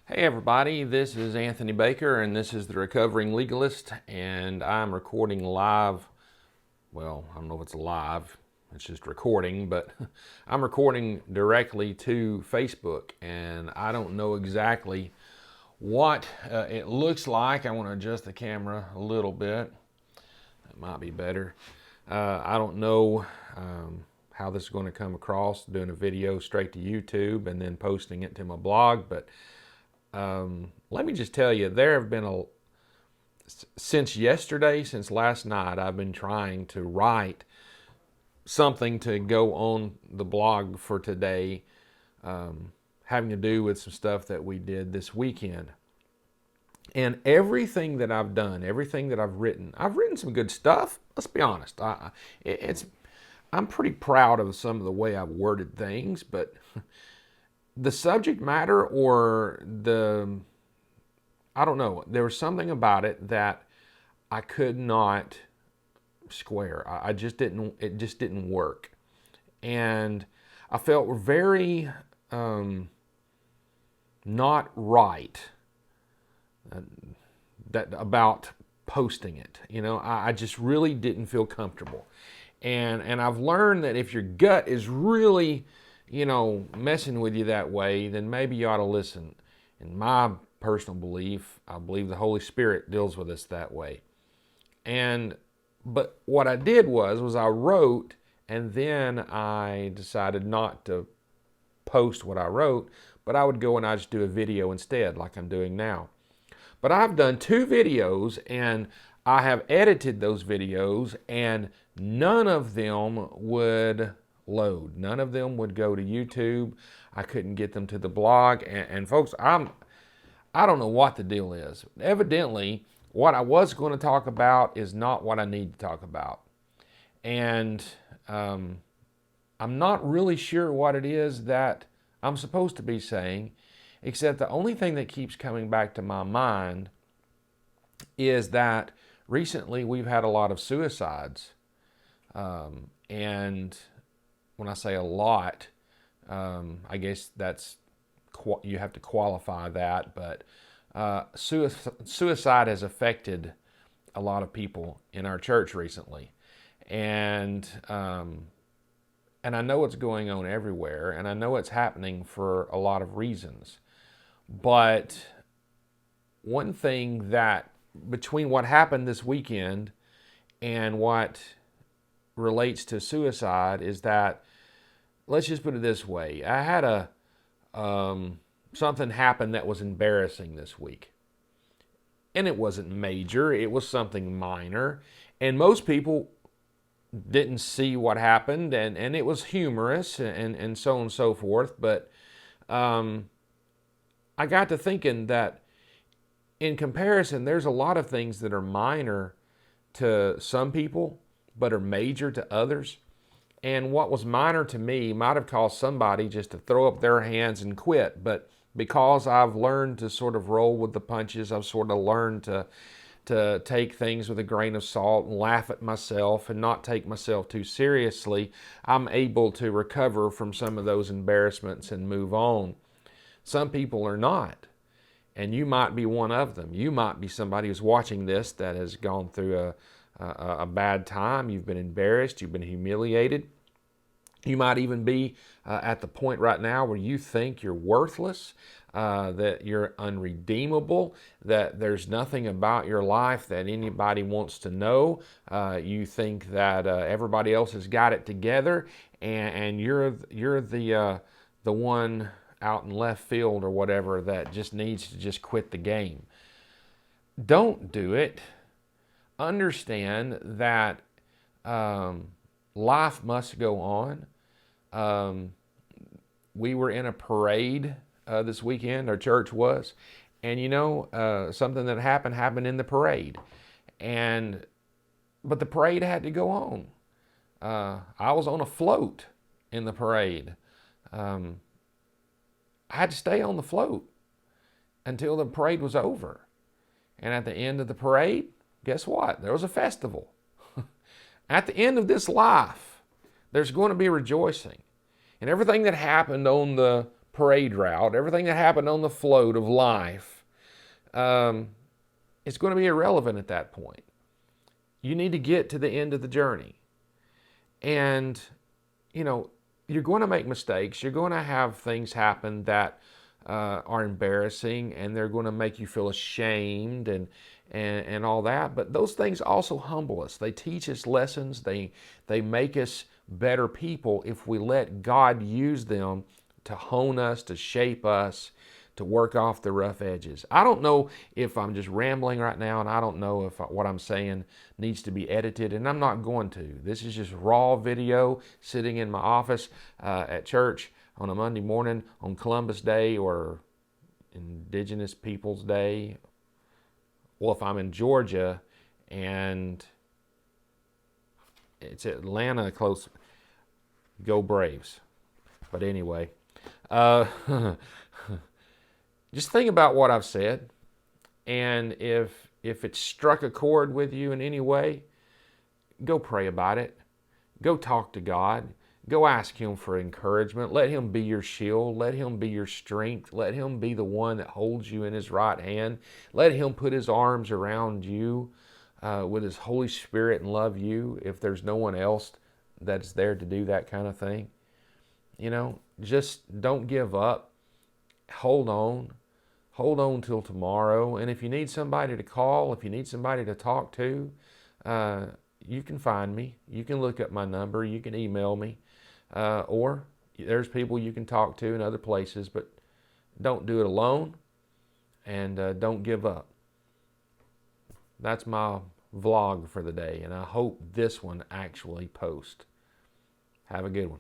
Hey everybody, this is Anthony Baker and this is the Recovering Legalist, and I'm recording live. Well, I don't know if it's live, it's just recording, but I'm recording directly to Facebook, and I don't know exactly what it looks like. I want to adjust the camera a little bit. That might be better. I don't know how this is going to come across, doing a video straight to YouTube and then posting it to my blog, but let me just tell you, there have been since yesterday, since last night, I've been trying to write something to go on the blog for today, having to do with some stuff that we did this weekend. And everything that I've done, everything that I've written some good stuff. Let's be honest. I'm pretty proud of some of the way I've worded things, but the subject matter I don't know, there was something about it that I could not square. It just didn't work. And I felt very not right about posting it. I just really didn't feel comfortable. And I've learned that if your gut is really messing with you that way, then maybe you ought to listen. In my personal belief, I believe the Holy Spirit deals with us that way. But what I did was I wrote, and then I decided not to post what I wrote, but I would go and I just do a video instead, like I'm doing now. But I've done 2 videos, and I have edited those videos, and none of them would load. None of them would go to YouTube. I couldn't get them to the blog. And folks, I don't know what the deal is. Evidently, what I was going to talk about is not what I need to talk about. And I'm not really sure what it is that I'm supposed to be saying, except the only thing that keeps coming back to my mind is that recently we've had a lot of suicides. And when I say a lot, I guess you have to qualify that, but suicide has affected a lot of people in our church recently, and I know it's going on everywhere, and I know it's happening for a lot of reasons. But one thing that between what happened this weekend and what relates to suicide is that, let's just put it this way. I had something happen that was embarrassing this week. And it wasn't major, it was something minor. And most people didn't see what happened, and it was humorous and so on and so forth. But I got to thinking that in comparison, there's a lot of things that are minor to some people, but are major to others. And what was minor to me might have caused somebody just to throw up their hands and quit. But because I've learned to sort of roll with the punches, I've sort of learned to take things with a grain of salt and laugh at myself and not take myself too seriously, I'm able to recover from some of those embarrassments and move on. Some people are not. And you might be one of them. You might be somebody who's watching this that has gone through a bad time. You've been embarrassed. You've been humiliated. You might even be at the point right now where you think you're worthless, that you're unredeemable, that there's nothing about your life that anybody wants to know. You think that everybody else has got it together, and you're the one out in left field or whatever that just needs to just quit the game. Don't do it. Understand that life must go on. We were in a parade this weekend, our church was, and something that happened in the parade. But the parade had to go on. I was on a float in the parade. I had to stay on the float until the parade was over. And at the end of the parade, guess what? There was a festival. At the end of this life, there's going to be rejoicing. And everything that happened on the parade route, everything that happened on the float of life, it's going to be irrelevant at that point. You need to get to the end of the journey. And, you're going to make mistakes. You're going to have things happen that are embarrassing, and they're going to make you feel ashamed and all that. But those things also humble us. They teach us lessons. They make us better people if we let God use them to hone us, to shape us, to work off the rough edges. I don't know if I'm just rambling right now, and I don't know if what I'm saying needs to be edited, and I'm not going to. This is just raw video sitting in my office at church on a Monday morning on Columbus Day or Indigenous Peoples Day. Well, if I'm in Georgia and it's Atlanta close, go Braves. But anyway, just think about what I've said, and if it struck a chord with you in any way, go pray about it. Go talk to God. Go ask Him for encouragement. Let Him be your shield. Let Him be your strength. Let Him be the one that holds you in His right hand. Let Him put His arms around you with His Holy Spirit and love you if there's no one else that's there to do that kind of thing. Just don't give up. Hold on. Hold on till tomorrow. And if you need somebody to call, if you need somebody to talk to, you can find me. You can look up my number. You can email me. Or there's people you can talk to in other places, but don't do it alone, and don't give up. That's my vlog for the day, and I hope this one actually posts. Have a good one.